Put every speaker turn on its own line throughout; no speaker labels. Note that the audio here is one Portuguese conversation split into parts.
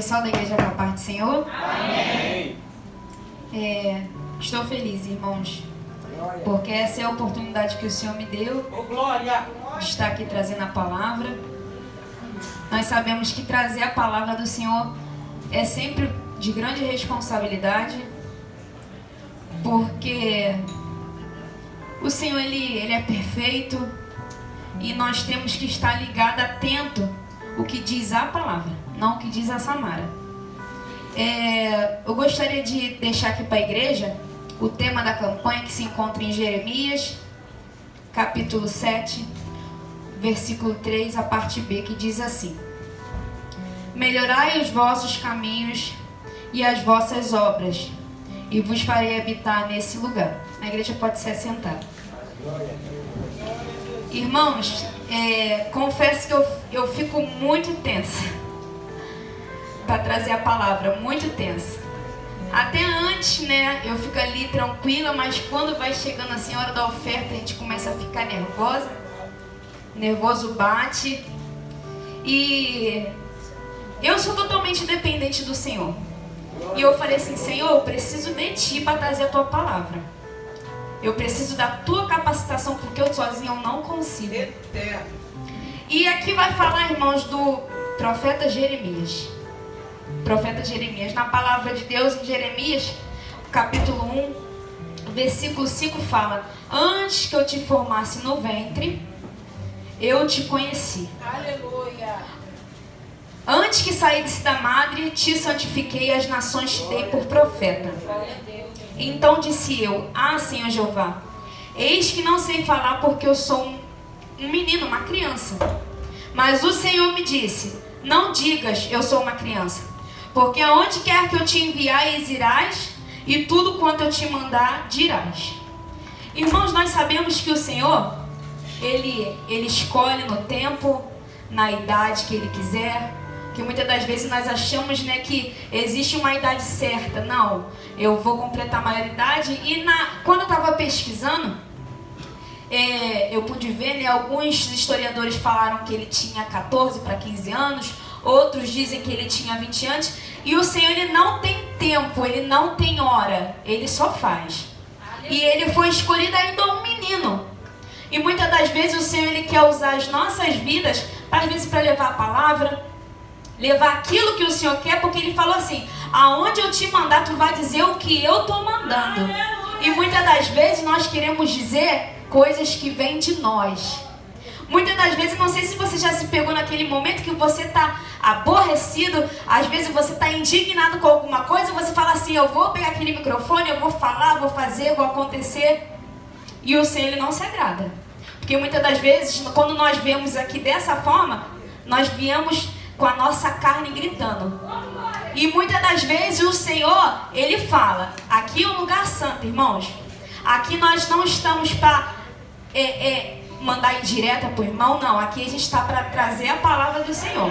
Pessoal da igreja com a paz do Senhor.
Amém.
Estou feliz, irmãos, porque essa é a oportunidade que o Senhor me deu de estar aqui trazendo a palavra. Nós sabemos que trazer a palavra do Senhor é sempre de grande responsabilidade, porque o Senhor ele é perfeito e nós temos que estar ligado, atento o que diz a palavra, não o que diz a Samara. Eu gostaria de deixar aqui para a igreja o tema da campanha que se encontra em Jeremias, capítulo 7, versículo 3, a parte B, que diz assim: melhorai os vossos caminhos e as vossas obras, e vos farei habitar nesse lugar. A igreja pode se assentar. Irmãos, confesso que eu fico muito tensa para trazer a palavra, muito tensa. Até antes, né, eu fico ali tranquila, mas quando vai chegando assim a hora da oferta, a gente começa a ficar nervosa. Nervoso bate. E eu sou totalmente dependente do Senhor. E eu falei assim: Senhor, eu preciso de Ti para trazer a Tua palavra. Eu preciso da Tua capacitação, porque eu sozinho não consigo. E aqui vai falar, irmãos, do profeta Jeremias. Profeta Jeremias, na palavra de Deus em Jeremias, capítulo 1, versículo 5 fala: antes que eu te formasse no ventre, eu te conheci.
Aleluia.
Antes que saísse da madre, te santifiquei e as nações te dei por profeta. Então disse eu: ah, Senhor Jeová, eis que não sei falar porque eu sou um menino, uma criança. Mas o Senhor me disse: não digas, eu sou uma criança, porque aonde quer que eu te enviares, irás, e tudo quanto eu te mandar, dirás. Irmãos, nós sabemos que o Senhor, Ele escolhe no tempo, na idade que Ele quiser. Que muitas das vezes nós achamos, né, que existe uma idade certa. Não, eu vou completar a maioridade. E quando eu estava pesquisando, eu pude ver, né, alguns historiadores falaram que ele tinha 14 para 15 anos. Outros dizem que ele tinha 20 anos. E o Senhor, Ele não tem tempo, Ele não tem hora, Ele só faz. E Ele foi escolhido ainda um menino. E muitas das vezes o Senhor, Ele quer usar as nossas vidas, às vezes para levar a palavra, levar aquilo que o Senhor quer, porque Ele falou assim: aonde eu te mandar, tu vai dizer o que eu estou mandando. E muitas das vezes nós queremos dizer coisas que vêm de nós. Muitas das vezes, não sei se você já se pegou naquele momento que você está aborrecido, às vezes você está indignado com alguma coisa, você fala assim: eu vou pegar aquele microfone, eu vou falar, vou fazer, vou acontecer. E o Senhor, Ele não se agrada. Porque muitas das vezes, quando nós vemos aqui dessa forma, nós viemos com a nossa carne gritando. E muitas das vezes o Senhor, Ele fala: aqui é um lugar santo, irmãos. Aqui nós não estamos para mandar indireta para o irmão, não. Aqui a gente está para trazer a palavra do Senhor.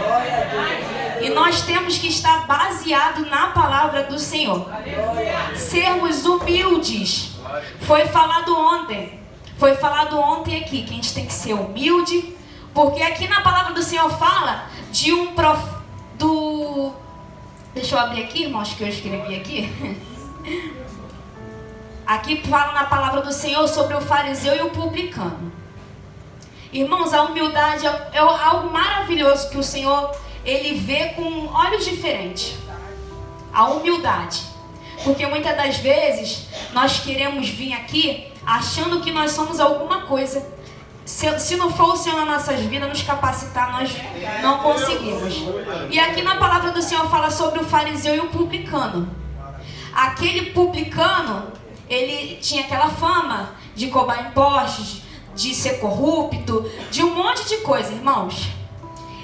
E nós temos que estar baseado na palavra do Senhor. Sermos humildes. Foi falado ontem aqui que a gente tem que ser humilde, porque aqui na palavra do Senhor fala de deixa eu abrir aqui, irmãos, que eu escrevi aqui. Aqui fala na palavra do Senhor sobre o fariseu e o publicano. Irmãos, a humildade é algo maravilhoso que o Senhor, Ele vê com olhos diferentes. A humildade. Porque muitas das vezes nós queremos vir aqui achando que nós somos alguma coisa. Se não for o Senhor na nossas vidas nos capacitar, nós não conseguimos. E aqui na palavra do Senhor fala sobre o fariseu e o publicano. Aquele publicano, ele tinha aquela fama de cobrar impostos, de ser corrupto, de um monte de coisa, irmãos.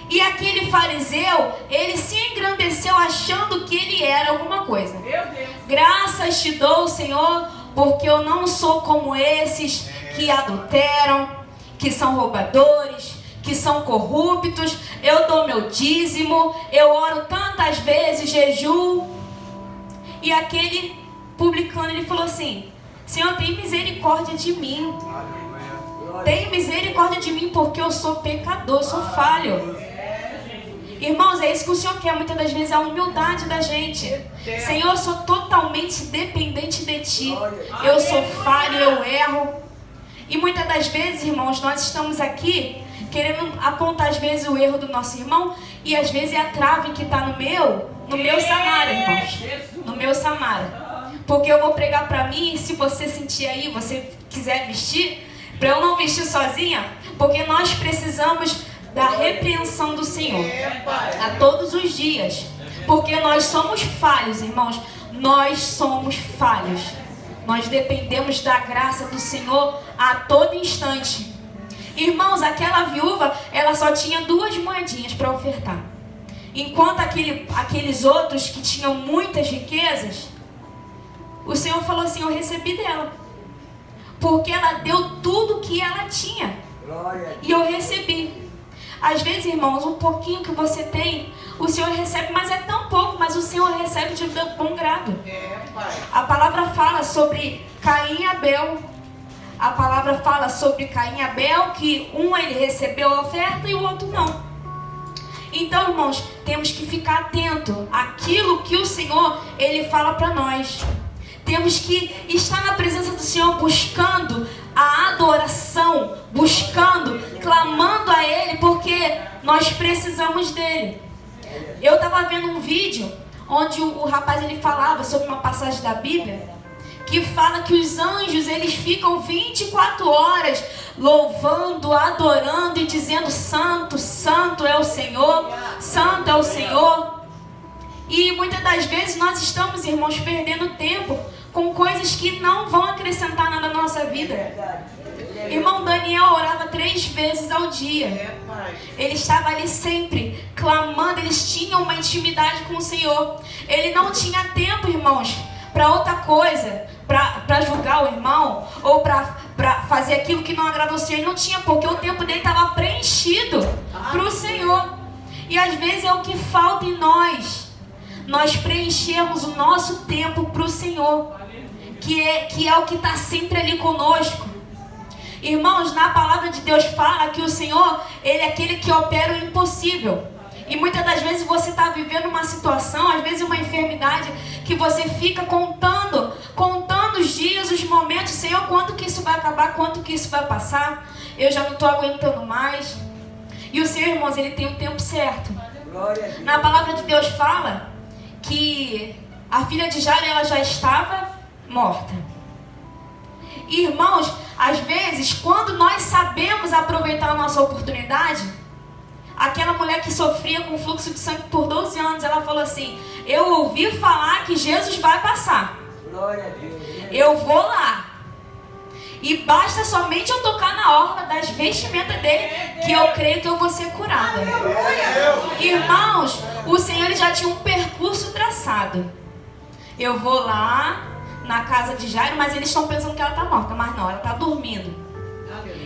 E aquele fariseu, ele se engrandeceu achando que ele era alguma coisa. Graças te dou, Senhor, porque eu não sou como esses que adulteram, que são roubadores, que são corruptos. Eu dou meu dízimo, eu oro tantas vezes, jejuo. E aquele publicano, ele falou assim: Senhor, tem misericórdia de mim. Tem misericórdia de mim, porque eu sou pecador, sou falho. Irmãos, é isso que o Senhor quer muitas das vezes, a humildade da gente. Senhor, eu sou totalmente dependente de Ti. Eu sou falho, eu erro. E muitas das vezes, irmãos, nós estamos aqui querendo apontar às vezes o erro do nosso irmão, e às vezes é a trave que está no meu Samara, irmãos. No meu Samara. Porque eu vou pregar para mim, e se você sentir aí, você quiser vestir, para eu não vestir sozinha, porque nós precisamos da repreensão do Senhor a todos os dias. Porque nós somos falhos, irmãos. Nós somos falhos. Nós dependemos da graça do Senhor a todo instante. Irmãos, aquela viúva, ela só tinha 2 moedinhas para ofertar. Enquanto aqueles outros que tinham muitas riquezas, o Senhor falou assim, eu recebi dela. Porque ela deu tudo que ela tinha. E eu recebi. Às vezes, irmãos, um pouquinho que você tem, o Senhor recebe, mas é tão pouco, mas o Senhor recebe de bom grado. A palavra fala sobre Caim e Abel. A palavra fala sobre Caim e Abel, que um ele recebeu a oferta e o outro não. Então, irmãos, temos que ficar atento àquilo que o Senhor ele fala para nós. Temos que estar na presença do Senhor buscando a adoração, buscando, clamando a Ele, porque nós precisamos dEle. Eu estava vendo um vídeo onde o rapaz ele falava sobre uma passagem da Bíblia que fala que os anjos eles ficam 24 horas louvando, adorando e dizendo santo, santo é o Senhor, santo é o Senhor. E muitas das vezes nós estamos, irmãos, perdendo tempo com coisas que não vão acrescentar nada na nossa vida. Irmão Daniel orava 3 vezes ao dia. Ele estava ali sempre clamando, eles tinham uma intimidade com o Senhor. Ele não tinha tempo, irmãos, para outra coisa, para julgar o irmão ou para fazer aquilo que não agradou o Senhor. Ele não tinha, porque o tempo dele estava preenchido para o Senhor. E às vezes é o que falta em nós. Nós preenchemos o nosso tempo para o Senhor, que é o que está sempre ali conosco. Irmãos, na palavra de Deus fala que o Senhor, Ele é aquele que opera o impossível. E muitas das vezes você está vivendo uma situação, às vezes uma enfermidade, que você fica contando os dias, os momentos. Senhor, quando que isso vai acabar? Quando que isso vai passar? Eu já não estou aguentando mais. E o Senhor, irmãos, Ele tem o tempo certo. Na palavra de Deus fala que a filha de Jairo, ela já estava morta. Irmãos, às vezes, quando nós sabemos aproveitar a nossa oportunidade, aquela mulher que sofria com fluxo de sangue por 12 anos, ela falou assim, eu ouvi falar que Jesus vai passar. Eu vou lá. E basta somente eu tocar na orla das vestimentas dele, que eu creio que eu vou ser curada. Irmãos, o Senhor já tinha um percurso traçado. Eu vou lá na casa de Jairo, mas eles estão pensando que ela está morta, mas não, ela está dormindo.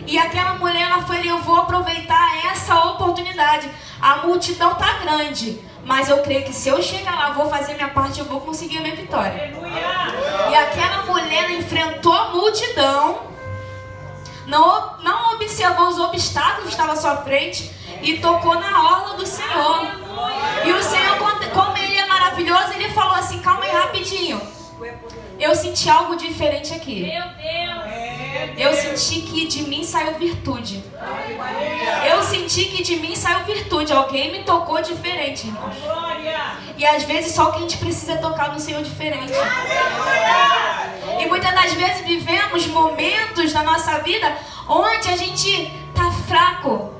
E aquela mulher, ela foi ali, eu vou aproveitar essa oportunidade. A multidão está grande, mas eu creio que se eu chegar lá, vou fazer minha parte, eu vou conseguir a minha vitória. E aquela mulher enfrentou a multidão, não observou os obstáculos que estavam à sua frente e tocou na orla do Senhor. E o Senhor, como Ele é maravilhoso, Ele falou assim, calma aí rapidinho. Eu senti algo diferente aqui.
Meu Deus.
Eu senti que de mim saiu virtude. Eu senti que de mim saiu virtude. Alguém me tocou diferente, irmãos. E às vezes só o que a gente precisa é tocar no Senhor diferente. E muitas das vezes vivemos momentos na nossa vida onde a gente tá fraco.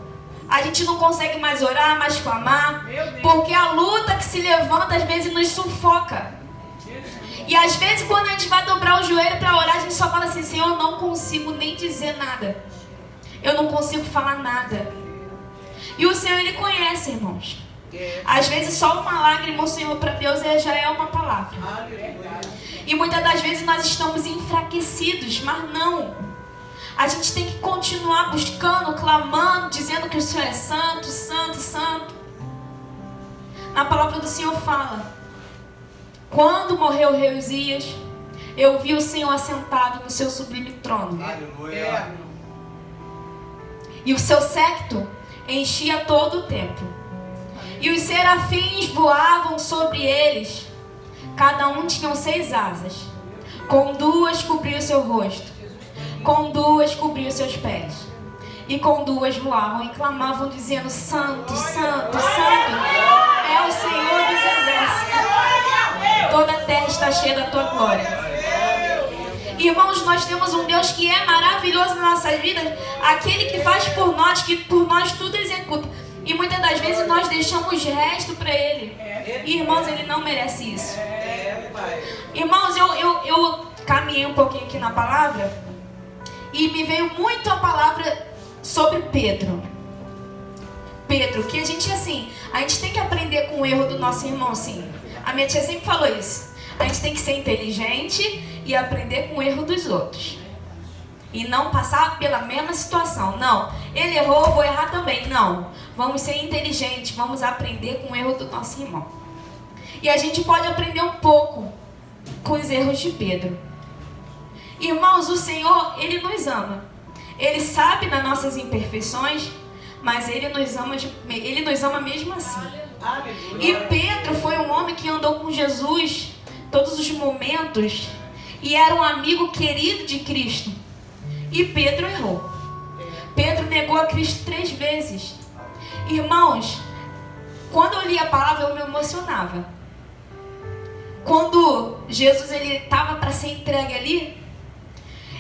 A gente não consegue mais orar, mais clamar. Porque a luta que se levanta às vezes nos sufoca. E às vezes quando a gente vai dobrar o joelho para orar, a gente só fala assim, Senhor, eu não consigo nem dizer nada. Eu não consigo falar nada. E o Senhor, Ele conhece, irmãos. Às vezes só uma lágrima, o Senhor, para Deus já é uma palavra. E muitas das vezes nós estamos enfraquecidos, mas não. A gente tem que continuar buscando, clamando, dizendo que o Senhor é santo, santo, santo. Na palavra do Senhor fala, quando morreu o rei Uzias, eu vi o Senhor assentado no seu sublime trono.
Aleluia.
E o seu séquito enchia todo o templo. E os serafins voavam sobre eles. Cada um tinha 6 asas. Com 2 cobria o seu rosto. Com 2 cobria os seus pés. E com 2 voavam e clamavam dizendo: Santo, Santo, Santo é o Senhor dos exércitos. Toda a terra está cheia da tua glória. Irmãos, nós temos um Deus que é maravilhoso nas nossas vidas. Aquele que faz por nós, que por nós tudo executa. E muitas das vezes nós deixamos resto para Ele. E, irmãos, Ele não merece isso. Irmãos, eu caminhei um pouquinho aqui na palavra. E me veio muito a palavra sobre Pedro. Pedro, que a gente tem que aprender com o erro do nosso irmão, sim. A minha tia sempre falou isso. A gente tem que ser inteligente e aprender com o erro dos outros. E não passar pela mesma situação. Não, ele errou, eu vou errar também. Não, vamos ser inteligentes, vamos aprender com o erro do nosso irmão. E a gente pode aprender um pouco com os erros de Pedro. Irmãos, o Senhor, Ele nos ama. Ele sabe das nossas imperfeições, mas Ele nos ama mesmo assim. E Pedro foi um homem que andou com Jesus todos os momentos e era um amigo querido de Cristo. E Pedro errou. Pedro negou a Cristo 3 vezes. Irmãos, quando eu li a palavra eu me emocionava. Quando Jesus estava para ser entregue ali,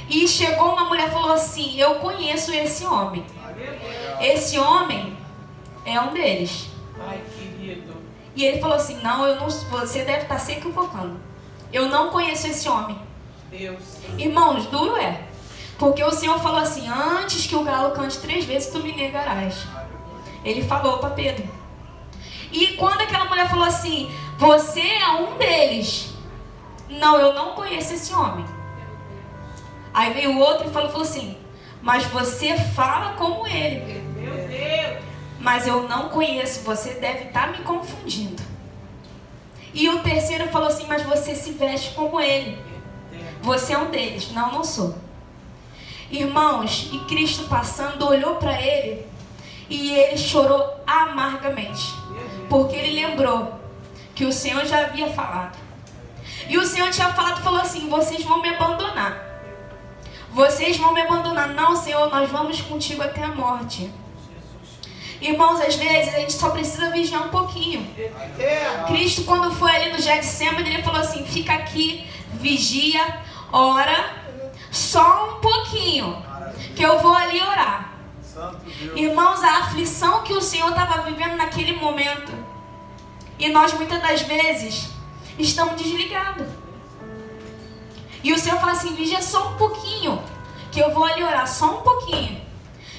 e chegou uma mulher e falou assim: eu conheço esse homem. Esse homem é um deles.
Ai, querido.
E ele falou assim: não, você deve estar se equivocando. Eu não conheço esse homem.
Deus.
Irmãos, duro é. Porque o Senhor falou assim: antes que o galo cante 3 vezes, tu me negarás. Ele falou para Pedro. E quando aquela mulher falou assim: você é um deles. Não, eu não conheço esse homem. Aí veio o outro e falou assim: mas você fala como ele.
Meu Deus.
Mas eu não conheço, você deve estar me confundindo. E o terceiro falou assim: mas você se veste como ele. Você é um deles. Não, não sou. Irmãos, e Cristo passando olhou para ele e ele chorou amargamente. Porque ele lembrou que o Senhor já havia falado. E o Senhor tinha falado, falou assim: vocês vão me abandonar. Vocês vão me abandonar. Não, Senhor, nós vamos contigo até a morte. Irmãos, às vezes a gente só precisa vigiar um pouquinho. Cristo, quando foi ali no Getsemane, ele falou assim: fica aqui, vigia, ora, só um pouquinho, que eu vou ali orar. Irmãos, a aflição que o Senhor estava vivendo naquele momento, e nós muitas das vezes estamos desligados. E o Senhor fala assim: vigia só um pouquinho, que eu vou ali orar, só um pouquinho.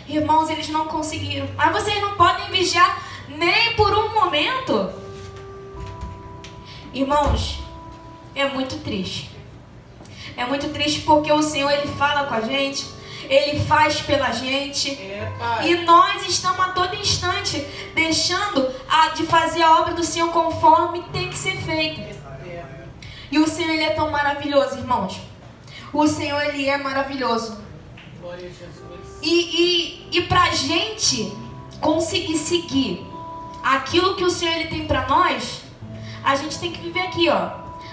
Irmãos, eles não conseguiram. Mas vocês não podem vigiar nem por um momento. Irmãos, é muito triste. É muito triste porque o Senhor, Ele fala com a gente, Ele faz pela gente. E nós estamos a todo instante deixando de fazer a obra do Senhor conforme tem que ser feita. E o Senhor, Ele é tão maravilhoso, irmãos. O Senhor, Ele é maravilhoso.
Glória a Jesus.
E pra gente conseguir seguir aquilo que o Senhor, Ele tem pra nós, a gente tem que viver aqui, ó.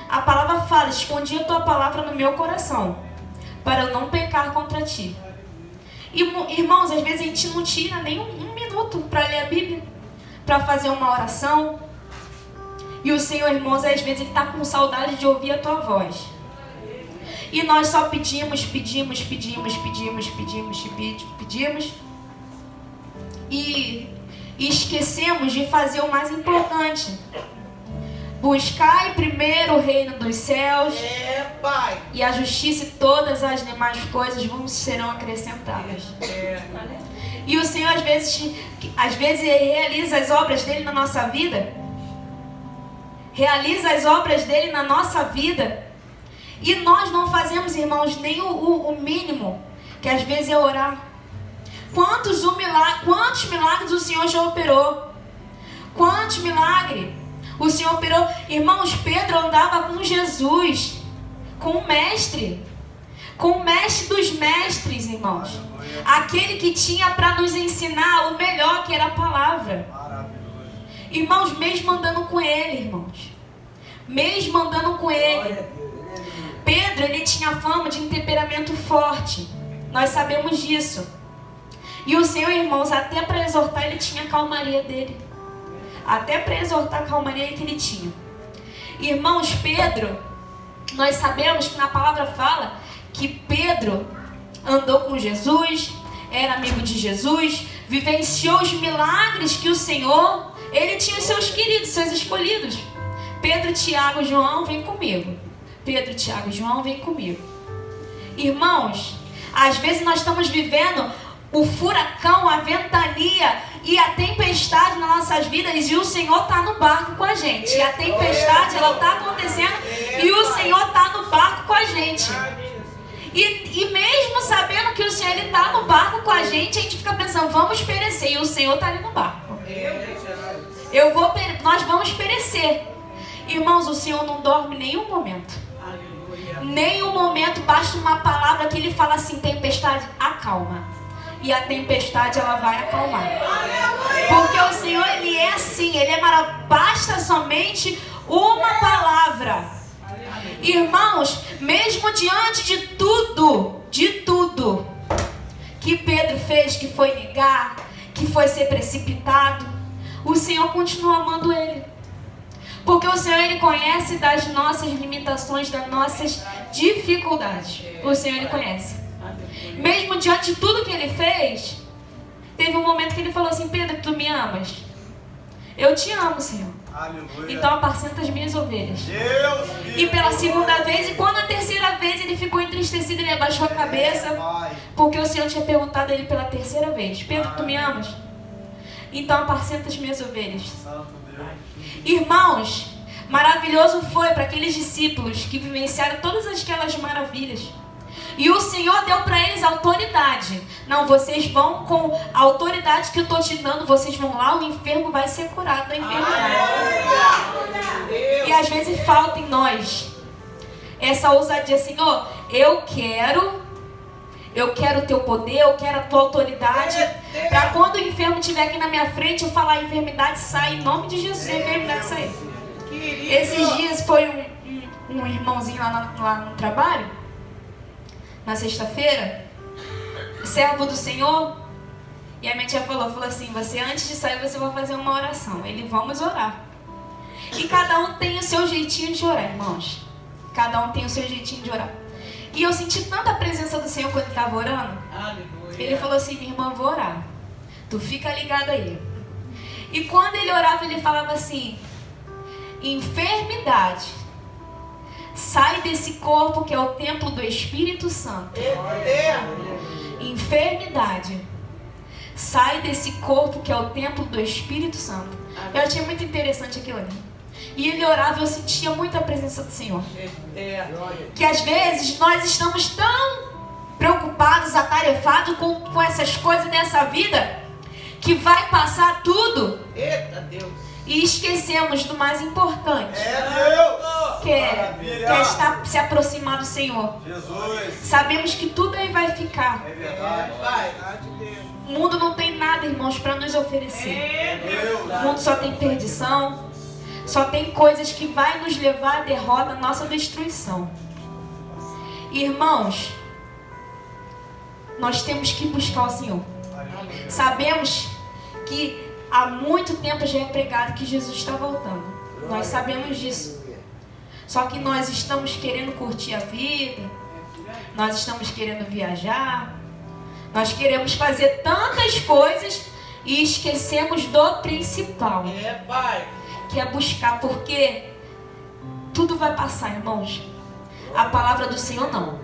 A palavra fala: escondi a tua palavra no meu coração, para eu não pecar contra ti. E, irmãos, às vezes a gente não tira nem um minuto para ler a Bíblia, para fazer uma oração. E o Senhor, irmãos, às vezes Ele está com saudade de ouvir a tua voz. E nós só pedimos. E esquecemos de fazer o mais importante: buscai primeiro o reino dos céus,
Pai.
e a justiça, e todas as demais coisas serão acrescentadas. E o Senhor às vezes realiza as obras dele na nossa vida. Realiza as obras dele na nossa vida. E nós não fazemos, irmãos, nem o mínimo, que às vezes é orar. Quantos milagres o Senhor já operou? Quantos milagres o Senhor operou? Irmãos, Pedro andava com Jesus, com o mestre dos mestres, irmãos. Aquele que tinha para nos ensinar o melhor, que era a palavra. Irmãos, mesmo andando com ele, irmãos. Mesmo andando com ele. Pedro, ele tinha fama de um temperamento forte. Nós sabemos disso. E o Senhor, irmãos, até para exortar, ele tinha a calmaria dele. Até para exortar a calmaria que ele tinha. Irmãos, Pedro, nós sabemos que na palavra fala que Pedro andou com Jesus, era amigo de Jesus, vivenciou os milagres que o Senhor, ele tinha seus queridos, seus escolhidos. Pedro, Tiago, João, vem comigo. Pedro, Tiago, João, vem comigo. Irmãos, às vezes nós estamos vivendo o furacão, a ventania e a tempestade nas nossas vidas, e o Senhor está no barco com a gente. E a tempestade, ela está acontecendo e o Senhor está no barco com a gente. E mesmo sabendo que o Senhor está no barco com a gente fica pensando, vamos perecer. E o Senhor está ali no barco. Nós vamos perecer. Irmãos, o Senhor não dorme nenhum momento. Nenhum momento, basta uma palavra que Ele fala assim, tempestade, acalma. E a tempestade, ela vai acalmar. Porque o Senhor, Ele é assim, Ele é maravilhoso. Basta somente uma palavra. Irmãos, mesmo diante de tudo que Pedro fez, que foi negar, que foi ser precipitado, o Senhor continua amando ele. Porque o Senhor, Ele conhece das nossas limitações, das nossas dificuldades. O Senhor, Ele conhece. Mesmo diante de tudo que ele fez, teve um momento que ele falou assim, Pedro, tu me amas? Eu te amo, Senhor. Aleluia. Então apacenta as minhas ovelhas. Deus, e pela segunda vez, e quando a terceira vez ele ficou entristecido, ele abaixou a cabeça, porque o Senhor tinha perguntado a ele pela terceira vez, Pedro, tu me amas? Então apacenta as minhas ovelhas. Irmãos, maravilhoso foi para aqueles discípulos que vivenciaram todas aquelas maravilhas. E o Senhor deu para eles autoridade. Não, vocês vão com a autoridade que eu estou te dando, vocês vão lá, o enfermo vai ser curado da enfermidade. E às vezes falta em nós essa ousadia, Senhor, eu quero o teu poder, eu quero a tua autoridade, para quando o enfermo estiver aqui na minha frente, eu falar, a enfermidade sai, em nome de Jesus, a enfermidade sai. Esses dias foi um irmãozinho lá no trabalho, na sexta-feira, servo do Senhor, e a minha tia falou assim, você antes de sair, você vai fazer uma oração. Ele, vamos orar. E cada um tem o seu jeitinho de orar, irmãos. Cada um tem o seu jeitinho de orar. E eu senti tanta presença do Senhor quando ele estava orando. Aleluia. Ele falou assim, minha irmã, vou orar. Tu fica ligada aí. E quando ele orava, ele falava assim, enfermidade, sai desse corpo que é o templo do Espírito Santo. Enfermidade, sai desse corpo que é o templo do Espírito Santo. Eu achei muito interessante aquilo ali. E ele orava e eu sentia muita presença do Senhor. Que às vezes nós estamos tão preocupados, atarefados com essas coisas dessa vida, que vai passar tudo. Eita Deus. E esquecemos do mais importante, que é estar, se aproximar do Senhor. Jesus. Sabemos que tudo aí vai ficar. É verdade. O mundo não tem nada, irmãos, para nos oferecer. O mundo só tem perdição, só tem coisas que vai nos levar à derrota, à nossa destruição. Irmãos, nós temos que buscar o Senhor. Sabemos que há muito tempo já é pregado que Jesus está voltando. Nós sabemos disso. Só que nós estamos querendo curtir a vida. Nós estamos querendo viajar. Nós queremos fazer tantas coisas e esquecemos do principal. Que é buscar, porque tudo vai passar, irmãos. A palavra do Senhor não.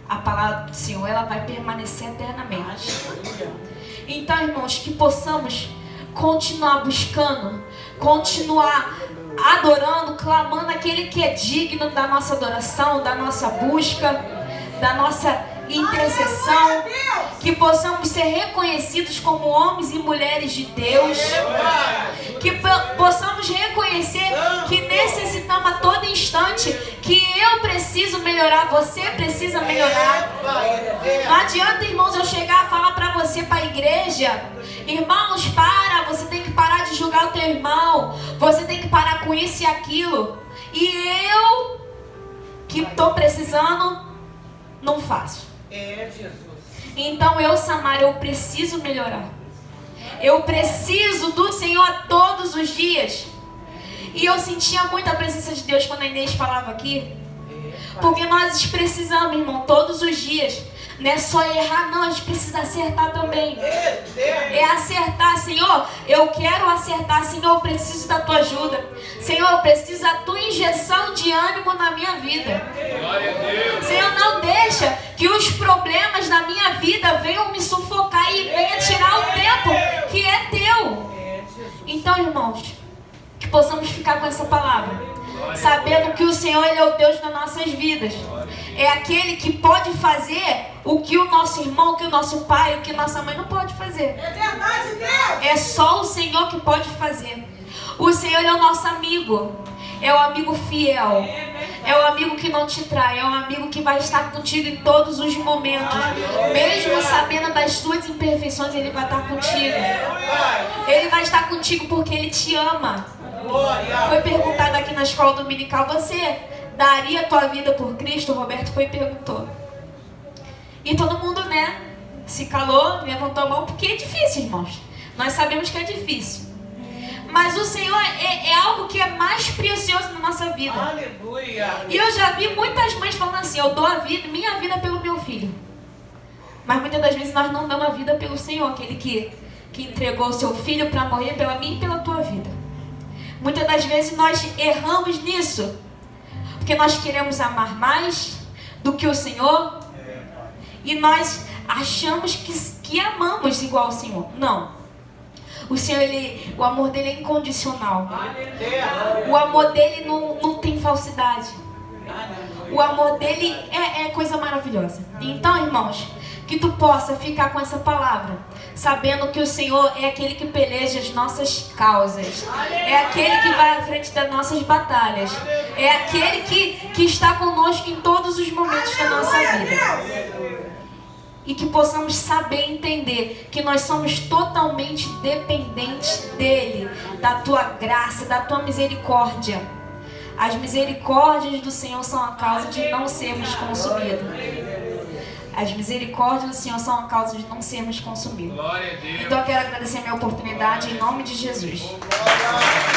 A palavra do Senhor, ela vai permanecer eternamente. Então, irmãos, que possamos continuar buscando, continuar adorando, clamando aquele que é digno da nossa adoração, da nossa busca, da nossa intercessão, que possamos ser reconhecidos como homens e mulheres de Deus, que possamos reconhecer que necessitamos a todo instante, que eu preciso melhorar, você precisa melhorar. Não adianta, irmãos, eu chegar a falar para você, para a igreja, Irmãos, para, você tem que parar de julgar o teu irmão. Você tem que parar com isso e aquilo. E eu, que estou precisando, não faço.
É, Jesus.
Então eu, Samara, eu preciso melhorar. Eu preciso do Senhor todos os dias. E eu sentia muita presença de Deus quando a Inês falava aqui. Porque nós precisamos, irmão, todos os dias. Não é só errar, não, a gente precisa acertar também. É acertar, Senhor, eu quero acertar, Senhor, eu preciso da tua ajuda. Senhor, eu preciso da tua injeção de ânimo na minha vida. Senhor, não deixa que os problemas da minha vida venham me sufocar e venham tirar o tempo que é teu. Então, irmãos, que possamos ficar com essa palavra, sabendo que o Senhor, Ele é o Deus das nossas vidas. É aquele que pode fazer o que o nosso irmão, o que o nosso pai, o que nossa mãe não pode fazer.
É verdade, Deus.
É só o Senhor que pode fazer. O Senhor é o nosso amigo. É o amigo fiel. É o amigo que não te trai. É o amigo que vai estar contigo em todos os momentos. Mesmo sabendo das suas imperfeições, Ele vai estar contigo. Ele vai estar contigo porque Ele te ama. Foi perguntado aqui na escola dominical: você daria a tua vida por Cristo? O Roberto foi e perguntou. E todo mundo, né, se calou, levantou a mão, porque é difícil, irmãos. Nós sabemos que é difícil. Mas o Senhor é algo que é mais precioso na nossa vida.
Aleluia.
E eu já vi muitas mães falando assim: eu dou a vida, minha vida pelo meu filho. Mas muitas das vezes nós não damos a vida pelo Senhor, aquele que entregou o seu filho para morrer pela minha e pela tua vida. Muitas das vezes nós erramos nisso, porque nós queremos amar mais do que o Senhor. E nós achamos que amamos igual ao Senhor. Não. O Senhor, o amor dele é incondicional. O amor dele não tem falsidade. O amor dele é coisa maravilhosa. Então, irmãos, que tu possa ficar com essa palavra, sabendo que o Senhor é aquele que peleja as nossas causas. É aquele que vai à frente das nossas batalhas. É aquele que está conosco em todos os momentos da nossa vida. E que possamos saber e entender que nós somos totalmente dependentes dEle, da Tua graça, da Tua misericórdia. As misericórdias do Senhor são a causa de não sermos consumidos. As misericórdias do Senhor são a causa de não sermos consumidos. Então eu quero agradecer a minha oportunidade em nome de Jesus.